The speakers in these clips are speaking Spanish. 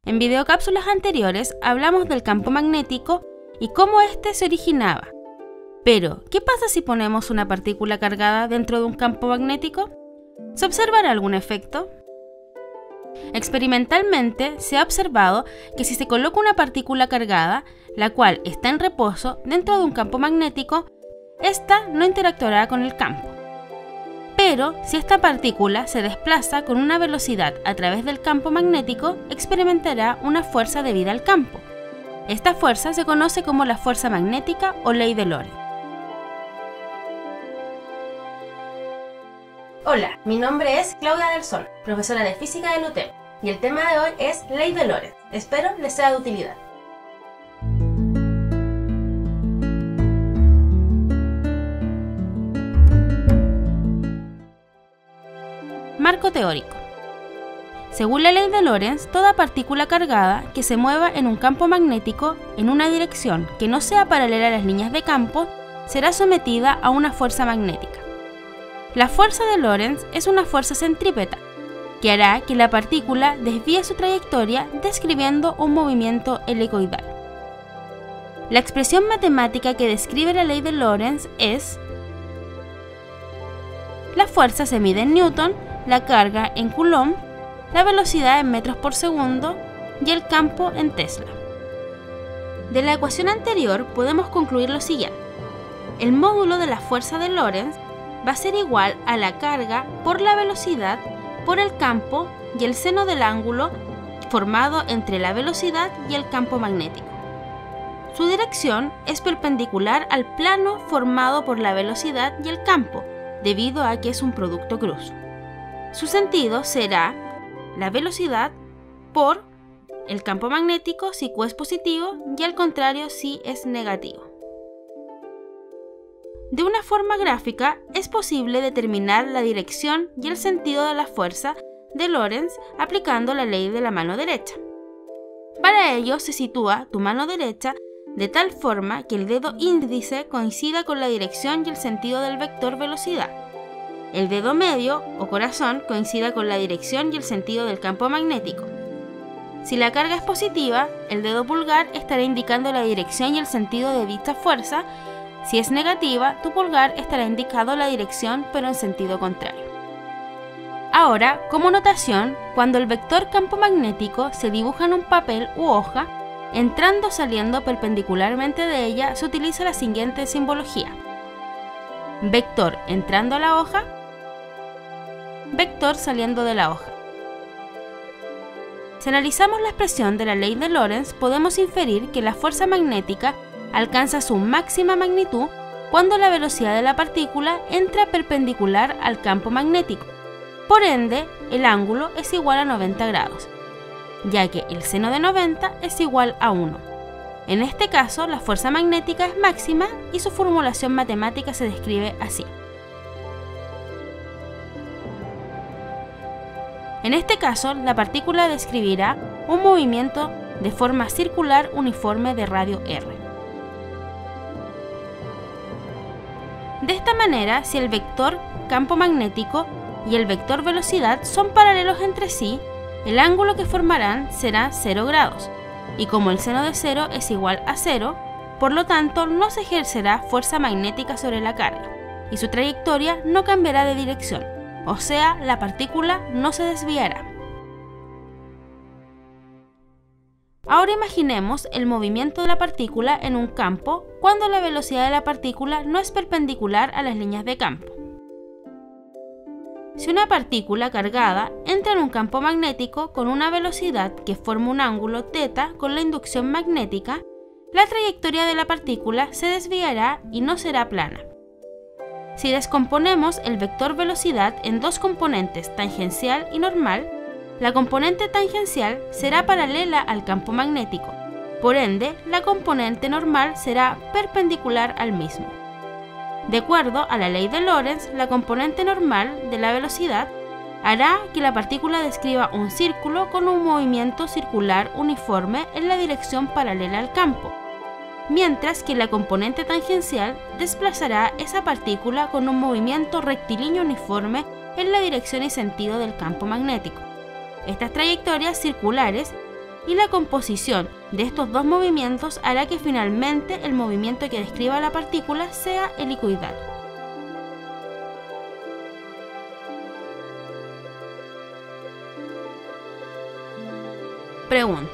En videocápsulas anteriores hablamos del campo magnético y cómo éste se originaba. Pero, ¿qué pasa si ponemos una partícula cargada dentro de un campo magnético? ¿Se observará algún efecto? Experimentalmente se ha observado que si se coloca una partícula cargada, la cual está en reposo dentro de un campo magnético, ésta no interactuará con el campo. Pero si esta partícula se desplaza con una velocidad a través del campo magnético, experimentará una fuerza debida al campo. Esta fuerza se conoce como la fuerza magnética o ley de Lorentz. Hola, mi nombre es Claudia del Sol, profesora de Física del UTEP, y el tema de hoy es Ley de Lorentz. Espero les sea de utilidad. Marco teórico. Según la ley de Lorentz, toda partícula cargada que se mueva en un campo magnético en una dirección que no sea paralela a las líneas de campo será sometida a una fuerza magnética. La fuerza de Lorentz es una fuerza centrípeta, que hará que la partícula desvíe su trayectoria describiendo un movimiento helicoidal. La expresión matemática que describe la ley de Lorentz es: la fuerza se mide en Newton, la carga en Coulomb, la velocidad en metros por segundo y el campo en Tesla. De la ecuación anterior podemos concluir lo siguiente: el módulo de la fuerza de Lorentz va a ser igual a la carga por la velocidad por el campo y el seno del ángulo formado entre la velocidad y el campo magnético. Su dirección es perpendicular al plano formado por la velocidad y el campo, debido a que es un producto cruz. Su sentido será la velocidad por el campo magnético si Q es positivo y al contrario si es negativo. De una forma gráfica es posible determinar la dirección y el sentido de la fuerza de Lorentz aplicando la ley de la mano derecha. Para ello se sitúa tu mano derecha de tal forma que el dedo índice coincida con la dirección y el sentido del vector velocidad. El dedo medio o corazón coincida con la dirección y el sentido del campo magnético. Si la carga es positiva, el dedo pulgar estará indicando la dirección y el sentido de dicha fuerza. Si es negativa, tu pulgar estará indicando la dirección pero en sentido contrario. Ahora, como notación, cuando el vector campo magnético se dibuja en un papel u hoja, entrando o saliendo perpendicularmente de ella, se utiliza la siguiente simbología: vector entrando a la hoja, vector saliendo de la hoja. Si analizamos la expresión de la ley de Lorentz, podemos inferir que la fuerza magnética alcanza su máxima magnitud cuando la velocidad de la partícula entra perpendicular al campo magnético. Por ende, el ángulo es igual a 90 grados, ya que el seno de 90 es igual a 1. En este caso, la fuerza magnética es máxima y su formulación matemática se describe así. En este caso, la partícula describirá un movimiento de forma circular uniforme de radio r. De esta manera, si el vector campo magnético y el vector velocidad son paralelos entre sí, el ángulo que formarán será 0 grados, y como el seno de 0 es igual a 0, por lo tanto no se ejercerá fuerza magnética sobre la carga, y su trayectoria no cambiará de dirección, o sea, la partícula no se desviará. Ahora imaginemos el movimiento de la partícula en un campo cuando la velocidad de la partícula no es perpendicular a las líneas de campo. Si una partícula cargada entra en un campo magnético con una velocidad que forma un ángulo θ con la inducción magnética, la trayectoria de la partícula se desviará y no será plana. Si descomponemos el vector velocidad en dos componentes, tangencial y normal, la componente tangencial será paralela al campo magnético, por ende, la componente normal será perpendicular al mismo. De acuerdo a la ley de Lorentz, la componente normal de la velocidad hará que la partícula describa un círculo con un movimiento circular uniforme en la dirección paralela al campo, mientras que la componente tangencial desplazará esa partícula con un movimiento rectilíneo uniforme en la dirección y sentido del campo magnético. Estas trayectorias circulares y la composición de estos dos movimientos hará que finalmente el movimiento que describa la partícula sea helicoidal. Pregunta: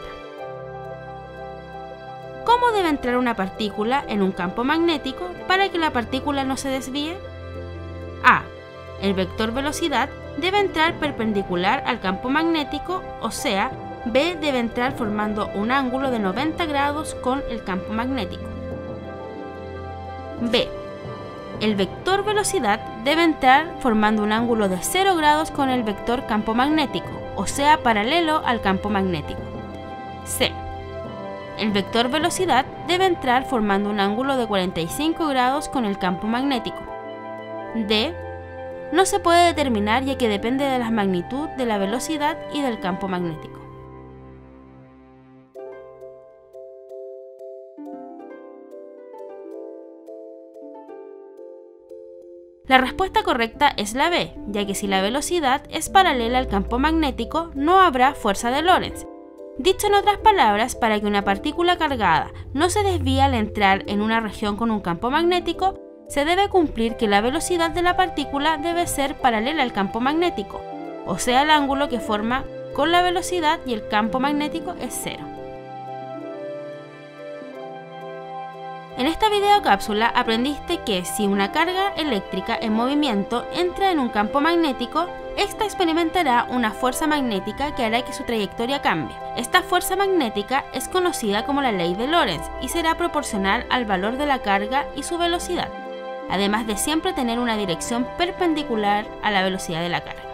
¿cómo debe entrar una partícula en un campo magnético para que la partícula no se desvíe? A. El vector velocidad debe entrar perpendicular al campo magnético, o sea, B debe entrar formando un ángulo de 90 grados con el campo magnético. B. El vector velocidad debe entrar formando un ángulo de 0 grados con el vector campo magnético, o sea, paralelo al campo magnético. C. El vector velocidad debe entrar formando un ángulo de 45 grados con el campo magnético. D. No se puede determinar ya que depende de la magnitud de la velocidad y del campo magnético. La respuesta correcta es la B, ya que si la velocidad es paralela al campo magnético, no habrá fuerza de Lorentz. Dicho en otras palabras, para que una partícula cargada no se desvíe al entrar en una región con un campo magnético, se debe cumplir que la velocidad de la partícula debe ser paralela al campo magnético, o sea, el ángulo que forma con la velocidad y el campo magnético es 0. En esta videocápsula aprendiste que si una carga eléctrica en movimiento entra en un campo magnético, esta experimentará una fuerza magnética que hará que su trayectoria cambie. Esta fuerza magnética es conocida como la ley de Lorentz y será proporcional al valor de la carga y su velocidad, además de siempre tener una dirección perpendicular a la velocidad de la carga.